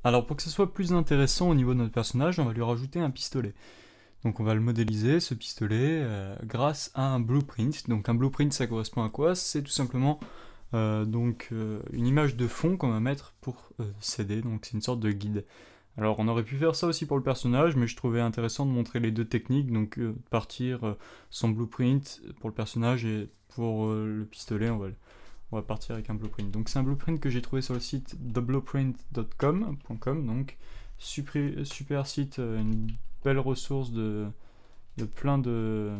Alors pour que ce soit plus intéressant au niveau de notre personnage, on va lui rajouter un pistolet. Donc on va le modéliser, ce pistolet, grâce à un blueprint. Donc un blueprint, ça correspond à quoi? C'est tout simplement une image de fond qu'on va mettre pour s'aider, donc c'est une sorte de guide. Alors on aurait pu faire ça aussi pour le personnage, mais je trouvais intéressant de montrer les deux techniques, donc partir sans blueprint pour le personnage et pour le pistolet, on va partir avec un blueprint. Donc c'est un blueprint que j'ai trouvé sur le site theblueprint.com, donc super site, une belle ressource de plein de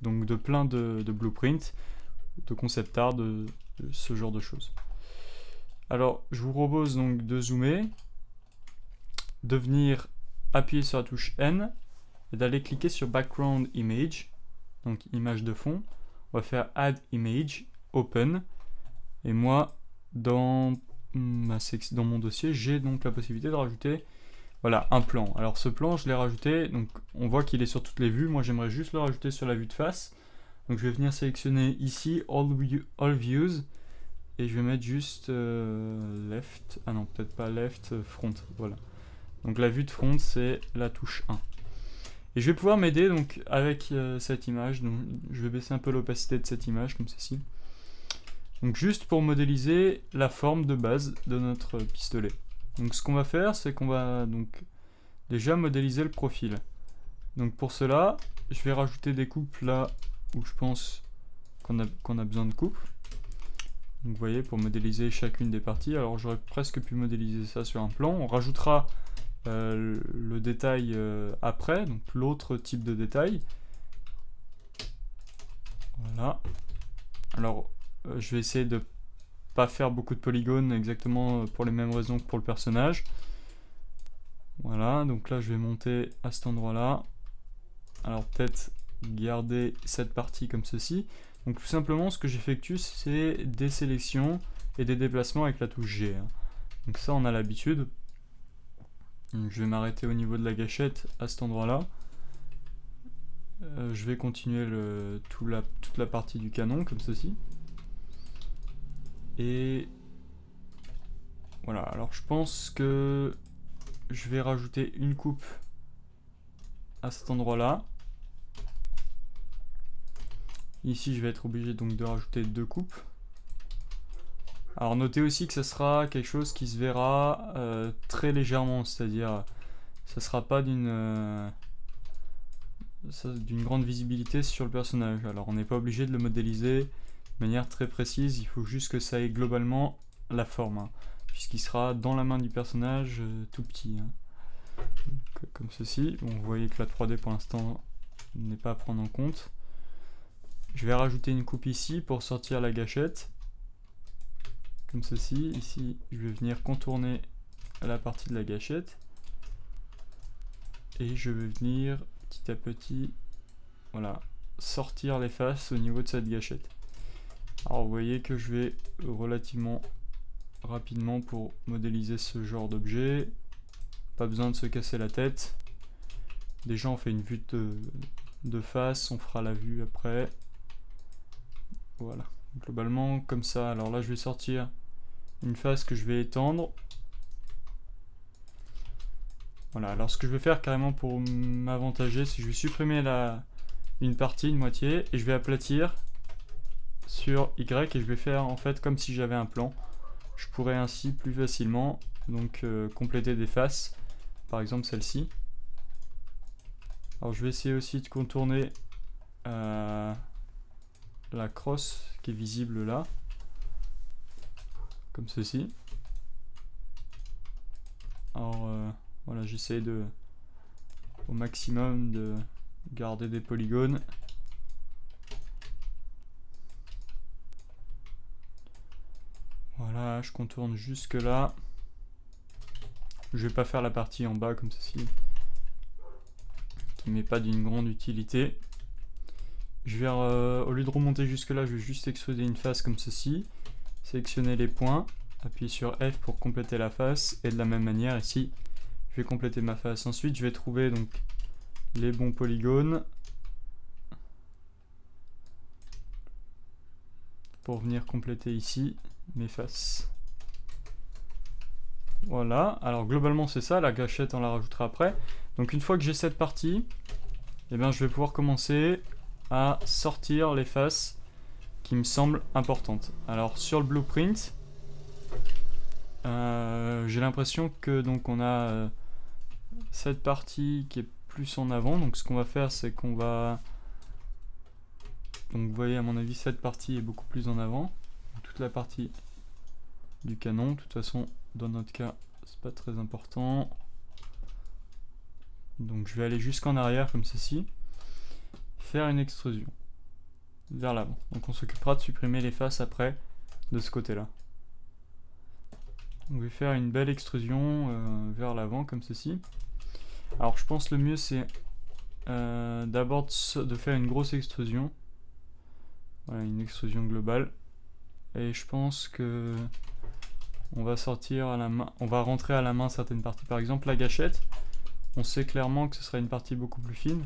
blueprints, de concept art, de ce genre de choses. Alors je vous propose donc de zoomer, de venir appuyer sur la touche N et d'aller cliquer sur Background Image, donc image de fond. On va faire Add Image, Open, et moi dans dans mon dossier j'ai donc la possibilité de rajouter voilà un plan. Alors ce plan je l'ai rajouté, donc on voit qu'il est sur toutes les vues, moi j'aimerais juste le rajouter sur la vue de face. Donc je vais venir sélectionner ici All Views et je vais mettre juste left, ah non peut-être pas left, front, voilà. Donc la vue de front c'est la touche 1. Et je vais pouvoir m'aider donc avec cette image, donc je vais baisser un peu l'opacité de cette image comme ceci. Donc juste pour modéliser la forme de base de notre pistolet. Donc ce qu'on va faire c'est qu'on va donc déjà modéliser le profil. Donc pour cela je vais rajouter des coupes là où je pense qu'on a besoin de coupes. Donc vous voyez, pour modéliser chacune des parties, alors j'aurais presque pu modéliser ça sur un plan. On rajoutera le détail après, donc l'autre type de détail. Voilà. Alors je vais essayer de pas faire beaucoup de polygones exactement pour les mêmes raisons que pour le personnage. Voilà, donc là je vais monter à cet endroit là. Alors peut-être garder cette partie comme ceci. Donc tout simplement ce que j'effectue c'est des sélections et des déplacements avec la touche G. Donc ça on a l'habitude. Je vais m'arrêter au niveau de la gâchette à cet endroit là. Je vais continuer toute la partie du canon comme ceci. Et voilà, alors je pense que je vais rajouter une coupe à cet endroit là. Ici je vais être obligé donc de rajouter deux coupes. Alors notez aussi que ça sera quelque chose qui se verra très légèrement, c'est-à-dire ça sera pas d'une grande visibilité sur le personnage. Alors on n'est pas obligé de le modéliser de manière très précise, il faut juste que ça ait globalement la forme, hein, puisqu'il sera dans la main du personnage tout petit. Hein. Donc, comme ceci, bon, vous voyez que la 3D pour l'instant n'est pas à prendre en compte. Je vais rajouter une coupe ici pour sortir la gâchette. Comme ceci, ici je vais venir contourner la partie de la gâchette. Et je vais venir petit à petit, voilà, sortir les faces au niveau de cette gâchette. Alors vous voyez que je vais relativement rapidement pour modéliser ce genre d'objet. Pas besoin de se casser la tête. Déjà on fait une vue de face, on fera la vue après. Voilà, globalement comme ça. Alors là je vais sortir une face que je vais étendre. Voilà, alors ce que je vais faire carrément pour m'avantager, c'est que je vais supprimer une partie, une moitié, et je vais aplatir sur Y et je vais faire en fait comme si j'avais un plan. Je pourrais ainsi plus facilement donc compléter des faces, par exemple celle-ci. Alors je vais essayer aussi de contourner la crosse qui est visible là, comme ceci. Alors voilà, j'essaie au maximum de garder des polygones. Voilà, je contourne jusque là. Je vais pas faire la partie en bas comme ceci, qui m'est pas d'une grande utilité. Je vais, au lieu de remonter jusque là, je vais juste extruder une face comme ceci. Sélectionner les points, appuyer sur F pour compléter la face, et de la même manière ici, je vais compléter ma face. Ensuite, je vais trouver donc les bons polygones pour venir compléter ici mes faces. Voilà, alors globalement c'est ça, la gâchette on la rajoutera après. Donc une fois que j'ai cette partie, eh bien, je vais pouvoir commencer à sortir les faces qui me semblent importantes. Alors sur le blueprint, j'ai l'impression que donc on a cette partie qui est plus en avant. Donc ce qu'on va faire, c'est qu'on va... Donc vous voyez, à mon avis, cette partie est beaucoup plus en avant. Toute la partie du canon. De toute façon, dans notre cas, c'est pas très important. Donc je vais aller jusqu'en arrière comme ceci. Faire une extrusion vers l'avant. Donc on s'occupera de supprimer les faces après de ce côté-là. On va faire une belle extrusion vers l'avant comme ceci. Alors je pense le mieux c'est d'abord de faire une grosse extrusion. Voilà, une extrusion globale. Et je pense que on va sortir à la main, on va rentrer à la main certaines parties. Par exemple la gâchette, on sait clairement que ce sera une partie beaucoup plus fine.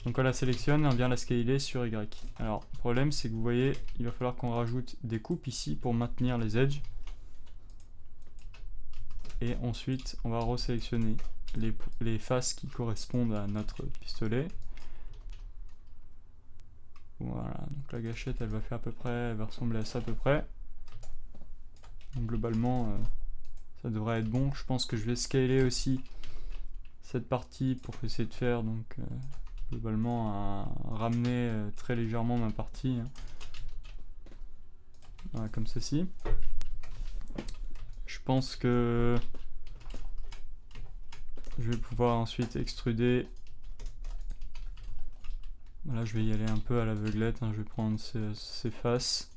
Donc on la sélectionne et on vient la scaler sur Y. Alors le problème c'est que vous voyez, il va falloir qu'on rajoute des coupes ici pour maintenir les edges. Et ensuite on va resélectionner les faces qui correspondent à notre pistolet. Voilà, donc la gâchette elle va faire à peu près, elle va ressembler à ça à peu près. Donc globalement ça devrait être bon. Je pense que je vais scaler aussi cette partie pour essayer de faire donc globalement ramener très légèrement ma partie. Voilà, comme ceci. Je pense que je vais pouvoir ensuite extruder. Voilà, je vais y aller un peu à l'aveuglette, je vais prendre ces faces.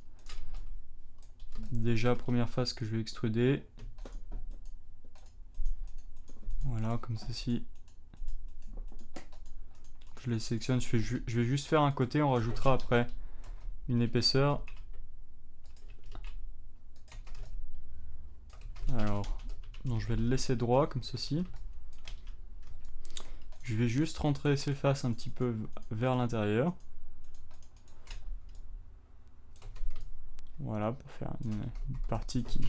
Déjà, première face que je vais extruder. Voilà, comme ceci. Je les sélectionne, je vais juste faire un côté, on rajoutera après une épaisseur. Alors, non, je vais le laisser droit, comme ceci. Je vais juste rentrer ces faces un petit peu vers l'intérieur. Voilà, pour faire une partie qui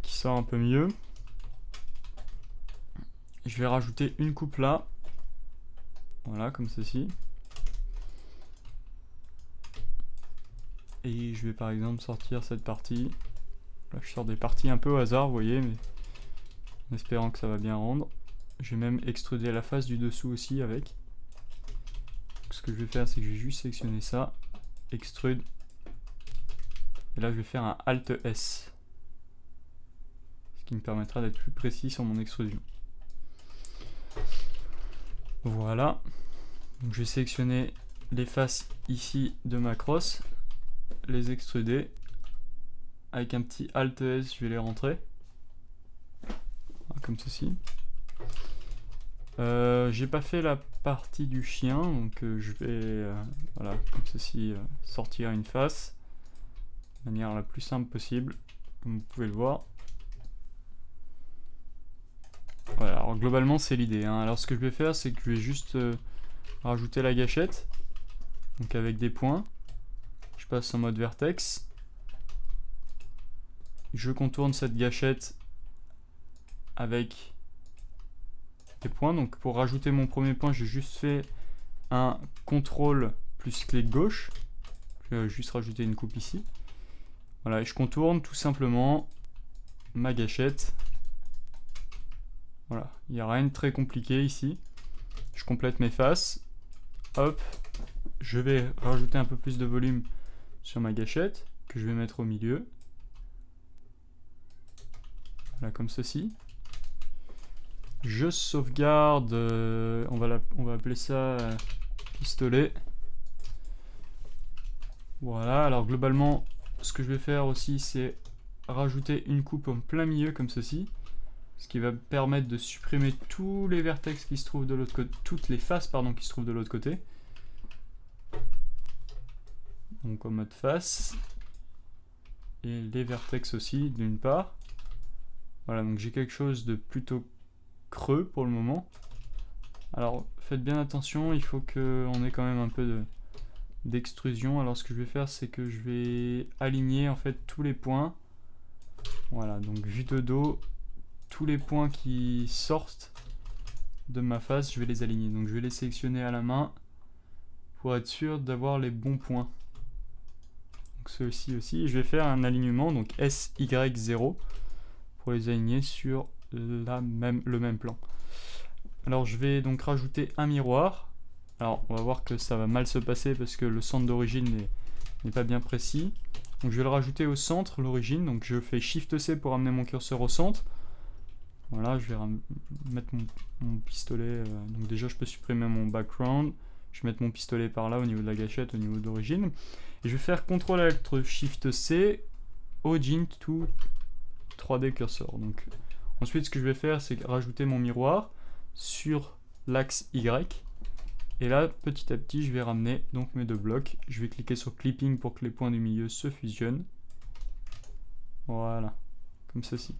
sort un peu mieux. Je vais rajouter une coupe là. Voilà, comme ceci. Et je vais par exemple sortir cette partie. Là, je sors des parties un peu au hasard, vous voyez, mais en espérant que ça va bien rendre. Je vais même extruder la face du dessous aussi avec. Donc, ce que je vais faire, c'est que je vais juste sélectionner ça, extrude. Et là, je vais faire un Alt S. Ce qui me permettra d'être plus précis sur mon extrusion. Voilà. Donc, je vais sélectionner les faces ici de ma crosse, les extruder. Avec un petit Alt S, je vais les rentrer. Comme ceci. J'ai pas fait la partie du chien, donc je vais voilà, comme ceci, sortir une face de manière la plus simple possible, comme vous pouvez le voir. Voilà, alors globalement c'est l'idée. Alors ce que je vais faire, c'est que je vais juste rajouter la gâchette, donc avec des points. Je passe en mode vertex. Je contourne cette gâchette avec des points. Donc pour rajouter mon premier point, j'ai juste fait un CTRL plus clic gauche. Je vais juste rajouter une coupe ici. Voilà, et je contourne tout simplement ma gâchette. Voilà, il n'y a rien de très compliqué ici. Je complète mes faces. Hop, je vais rajouter un peu plus de volume sur ma gâchette que je vais mettre au milieu. Voilà, comme ceci. Je sauvegarde, on va appeler ça pistolet. Voilà, alors globalement, ce que je vais faire aussi, c'est rajouter une coupe en plein milieu comme ceci. Ce qui va me permettre de supprimer tous les vertex qui se trouvent de l'autre côté, toutes les faces pardon, qui se trouvent de l'autre côté. Donc en mode face. Et les vertex aussi, d'une part. Voilà, donc j'ai quelque chose de plutôt creux pour le moment. Alors faites bien attention, il faut qu'on ait quand même un peu d'extrusion. Alors ce que je vais faire, c'est que je vais aligner en fait tous les points. Voilà, donc vue de dos, tous les points qui sortent de ma face, je vais les aligner. Donc je vais les sélectionner à la main pour être sûr d'avoir les bons points. Donc ceux-ci aussi. Je vais faire un alignement, donc SY0, pour les aligner sur le même plan. Alors je vais donc rajouter un miroir. Alors on va voir que ça va mal se passer parce que le centre d'origine n'est pas bien précis. Donc je vais le rajouter au centre, l'origine. Donc je fais Shift C pour amener mon curseur au centre. Voilà, je vais mettre mon pistolet. Donc déjà je peux supprimer mon background. Je vais mettre mon pistolet par là au niveau de la gâchette, au niveau d'origine. Et je vais faire CTRL Shift C, Origin to 3D Cursor. Donc ensuite ce que je vais faire, c'est rajouter mon miroir sur l'axe Y. Et là, petit à petit, je vais ramener donc mes deux blocs. Je vais cliquer sur Clipping pour que les points du milieu se fusionnent. Voilà, comme ceci.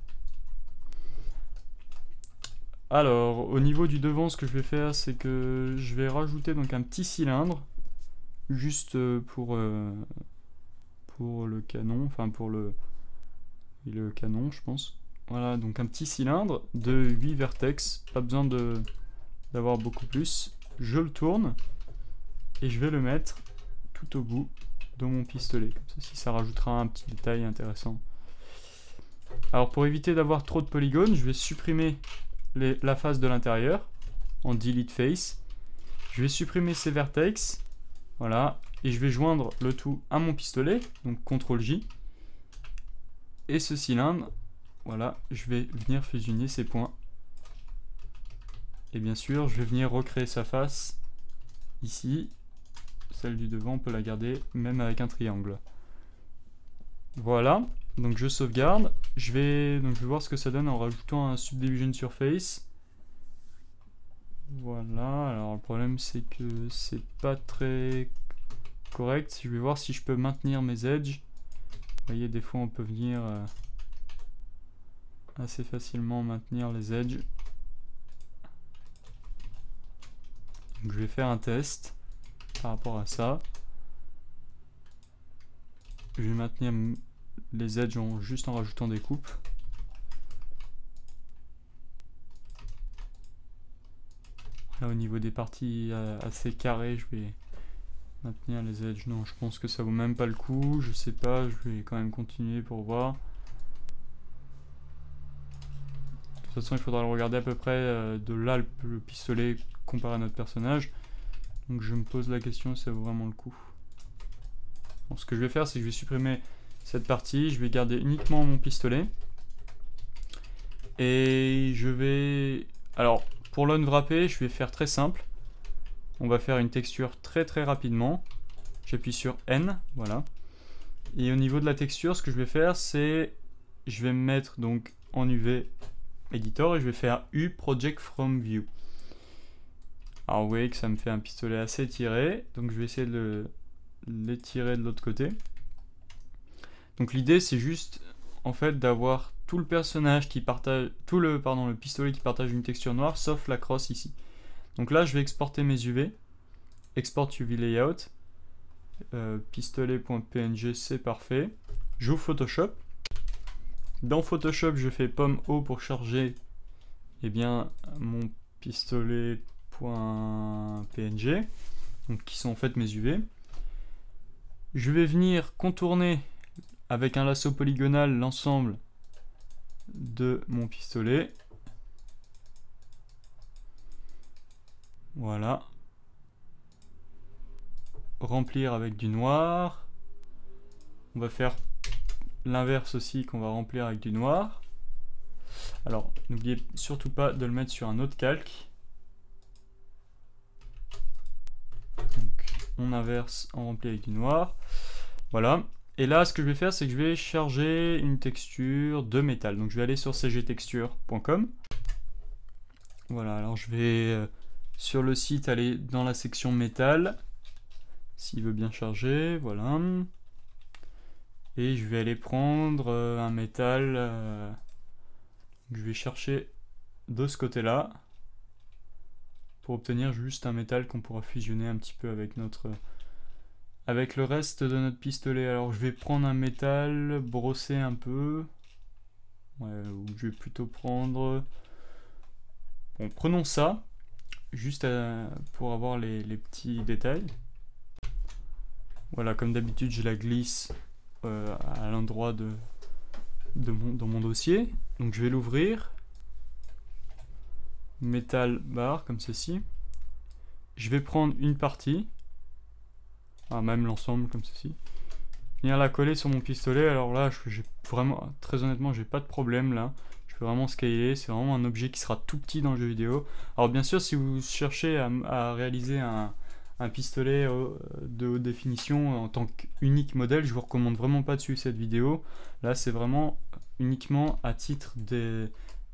Alors, au niveau du devant, ce que je vais faire, c'est que je vais rajouter donc un petit cylindre, juste pour le canon, enfin pour le canon, je pense. Voilà, donc un petit cylindre de 8 vertex, pas besoin d'avoir beaucoup plus. Je le tourne et je vais le mettre tout au bout de mon pistolet. Comme ça, ça rajoutera un petit détail intéressant. Alors pour éviter d'avoir trop de polygones, je vais supprimer la face de l'intérieur en Delete Face. Je vais supprimer ces vertex. Voilà. Et je vais joindre le tout à mon pistolet. Donc CTRL J. Et ce cylindre, voilà, je vais venir fusionner ces points. Et bien sûr, je vais venir recréer sa face ici. Celle du devant, on peut la garder même avec un triangle. Voilà, donc je sauvegarde. Je vais voir ce que ça donne en rajoutant un Subdivision Surface. Voilà, alors le problème c'est que c'est pas très correct. Je vais voir si je peux maintenir mes edges. Vous voyez, des fois on peut venir assez facilement maintenir les edges. Donc je vais faire un test par rapport à ça. Je vais maintenir les edges juste en rajoutant des coupes. Là au niveau des parties assez carrées, je vais maintenir les edges. Non, je pense que ça vaut même pas le coup. Je sais pas, je vais quand même continuer pour voir. De toute façon, il faudra le regarder à peu près de là le pistolet comparé à notre personnage. Donc je me pose la question si ça vaut vraiment le coup. Bon, ce que je vais faire, c'est que je vais supprimer cette partie. Je vais garder uniquement mon pistolet. Et je vais... Alors, pour l'unwrapper, je vais faire très simple. On va faire une texture très rapidement. J'appuie sur N, voilà. Et au niveau de la texture, ce que je vais faire, c'est... Je vais me mettre donc en UV Editor et je vais faire U Project From View. Alors vous voyez que ça me fait un pistolet assez étiré, donc je vais essayer de l'étirer de l'autre côté. Donc l'idée c'est juste en fait d'avoir tout le personnage qui partage, le pistolet qui partage une texture noire, sauf la crosse ici. Donc là je vais exporter mes UV, export UV layout, pistolet.png, c'est parfait. J'ouvre Photoshop. Dans Photoshop je fais pomme O pour charger mon pistolet .png, donc qui sont en fait mes UV. Je vais venir contourner avec un lasso polygonal l'ensemble de mon pistolet. Voilà. Remplir avec du noir. On va faire l'inverse aussi, qu'on va remplir avec du noir. Alors n'oubliez surtout pas de le mettre sur un autre calque. Donc on inverse, on remplit avec du noir. Voilà. Et là ce que je vais faire, c'est que je vais charger une texture de métal. Donc je vais aller sur cgtexture.com. Voilà, alors je vais sur le site aller dans la section métal, s'il veut bien charger, voilà. Et je vais aller prendre un métal, je vais chercher de ce côté-là, pour obtenir juste un métal qu'on pourra fusionner un petit peu avec avec le reste de notre pistolet. Alors je vais prendre un métal, brosser un peu. Ouais, ou je vais plutôt prendre... Bon, prenons ça, juste pour avoir les petits détails. Voilà, comme d'habitude, je la glisse à l'endroit dans mon dossier. Donc je vais l'ouvrir. Metal bar, comme ceci. Je vais prendre une partie, même l'ensemble, comme ceci. Venir la coller sur mon pistolet. Alors là, j'ai vraiment, très honnêtement, j'ai pas de problème là. Je peux vraiment scaler. C'est vraiment un objet qui sera tout petit dans le jeu vidéo. Alors bien sûr, si vous cherchez à réaliser un pistolet de haute définition en tant qu'unique modèle, je vous recommande vraiment pas de suivre cette vidéo. Là, c'est vraiment uniquement à titre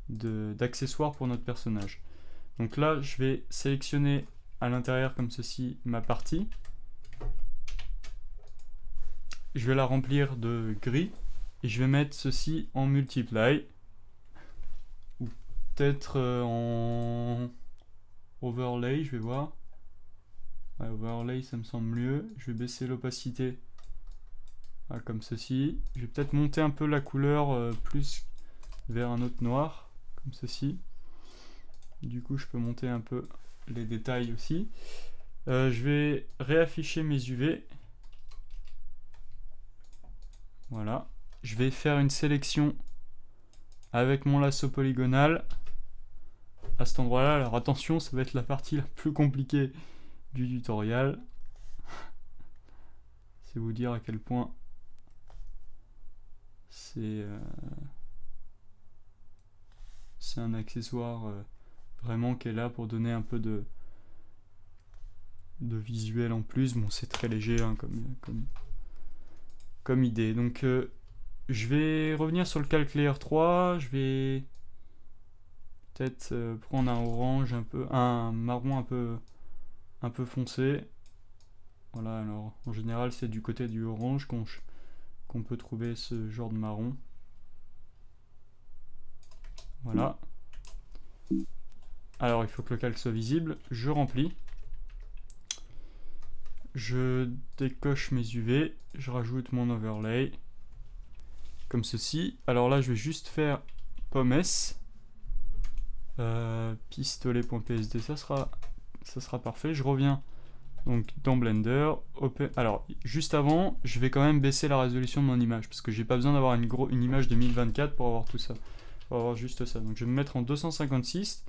d'accessoires pour notre personnage. Donc là, je vais sélectionner à l'intérieur comme ceci ma partie. Je vais la remplir de gris et je vais mettre ceci en multiply ou peut-être en overlay, je vais voir. Ouais, overlay, ça me semble mieux. Je vais baisser l'opacité comme ceci. Je vais peut-être monter un peu la couleur plus vers un autre noir, comme ceci. Du coup, je peux monter un peu les détails aussi. Je vais réafficher mes UV. Voilà. Je vais faire une sélection avec mon lasso polygonal à cet endroit-là. Alors attention, ça va être la partie la plus compliquée du tutoriel. C'est vous dire à quel point c'est un accessoire vraiment qui est là pour donner un peu de visuel en plus. Bon, c'est très léger hein, comme idée. Donc je vais revenir sur le Calc Layer 3. Je vais peut-être prendre un orange un marron un peu foncé. Voilà, alors en général c'est du côté du orange qu'on peut trouver ce genre de marron. Voilà. Alors il faut que le calque soit visible. Je remplis. Je décoche mes UV. Je rajoute mon overlay. Comme ceci. Alors là je vais juste faire pommes. Pistolet.psd, ça sera parfait. Je reviens donc dans Blender. Alors juste avant, je vais quand même baisser la résolution de mon image parce que j'ai pas besoin d'avoir une image de 1024 pour avoir tout ça. Pour avoir juste ça. Donc je vais me mettre en 256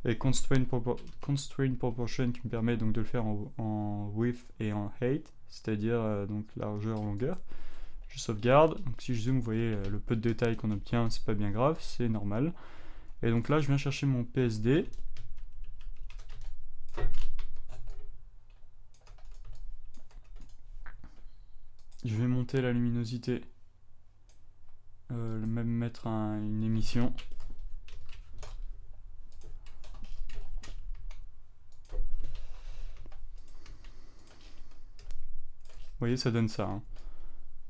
et Constraint Proportion qui me permet donc de le faire en width et en height, c'est-à-dire donc largeur, longueur. Je sauvegarde. Donc si je zoome, vous voyez le peu de détails qu'on obtient, c'est pas bien grave, c'est normal. Et donc là, je viens chercher mon PSD. Je vais monter la luminosité. Même mettre une émission. Vous voyez, ça donne ça. Hein.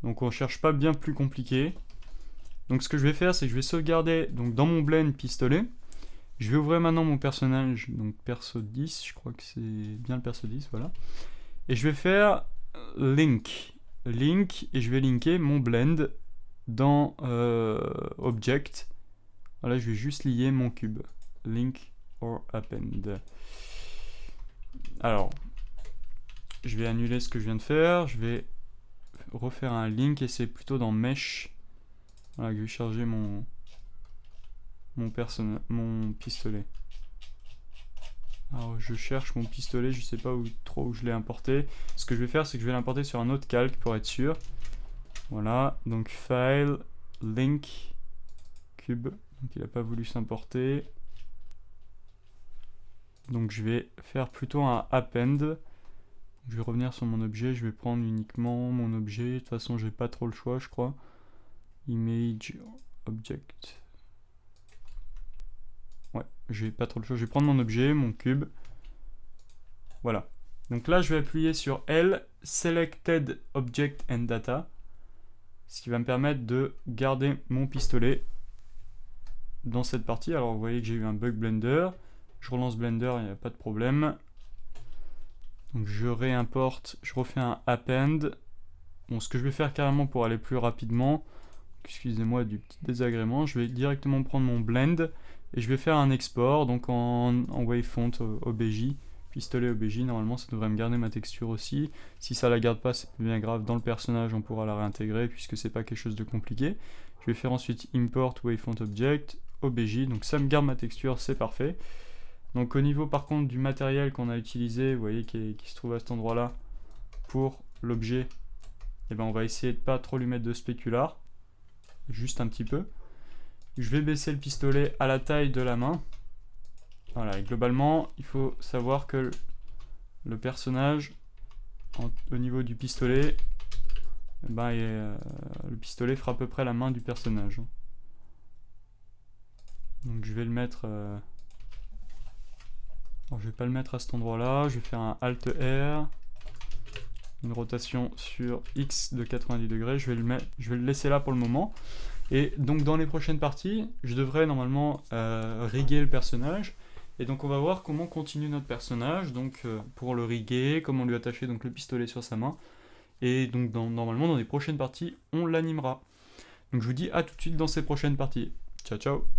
Donc on cherche pas bien plus compliqué. Donc ce que je vais faire, c'est que je vais sauvegarder donc, dans mon blend pistolet. Je vais ouvrir maintenant mon personnage, donc perso 10, je crois que c'est bien le perso 10, voilà. Et je vais faire link, et je vais linker mon blend dans object. Voilà, je vais juste lier mon cube, link or append. Alors, je vais annuler ce que je viens de faire, je vais refaire un link et c'est plutôt dans mesh. Voilà, que je vais charger mon pistolet. Alors je cherche mon pistolet, je sais pas trop où je l'ai importé. Ce que je vais faire, c'est que je vais l'importer sur un autre calque pour être sûr. Voilà, donc file, link, cube. Donc il n'a pas voulu s'importer. Donc je vais faire plutôt un append. Je vais revenir sur mon objet, je vais prendre uniquement mon objet. De toute façon, j'ai pas trop le choix, je crois. Image, object. Ouais, j'ai pas trop le choix. Je vais prendre mon objet, mon cube. Voilà. Donc là, je vais appuyer sur L, Selected Object and Data. Ce qui va me permettre de garder mon pistolet dans cette partie. Alors vous voyez que j'ai eu un bug Blender. Je relance Blender, il n'y a pas de problème. Donc je réimporte, je refais un append. Bon, ce que je vais faire carrément pour aller plus rapidement, excusez-moi du petit désagrément, je vais directement prendre mon blend et je vais faire un export donc en wavefont OBJ, pistolet OBJ. Normalement ça devrait me garder ma texture aussi. Si ça la garde pas, c'est pas bien grave, dans le personnage on pourra la réintégrer puisque c'est pas quelque chose de compliqué. Je vais faire ensuite import wavefont object OBJ, donc ça me garde ma texture, c'est parfait. Donc au niveau par contre du matériel qu'on a utilisé, vous voyez qui se trouve à cet endroit là pour l'objet, et ben on va essayer de pas trop lui mettre de spécular, juste un petit peu. Je vais baisser le pistolet à la taille de la main. Voilà, et globalement il faut savoir que le personnage au niveau du pistolet, ben, le pistolet fera à peu près la main du personnage. Donc je vais le mettre alors, je vais pas le mettre à cet endroit là, je vais faire un Alt R, une rotation sur X de 90 degrés, je vais le laisser là pour le moment. Et donc dans les prochaines parties, je devrais normalement riguer le personnage. Et donc on va voir comment continue notre personnage, donc pour le riguer, comment lui attacher donc le pistolet sur sa main. Et donc normalement dans les prochaines parties, on l'animera. Donc je vous dis à tout de suite dans ces prochaines parties. Ciao ciao.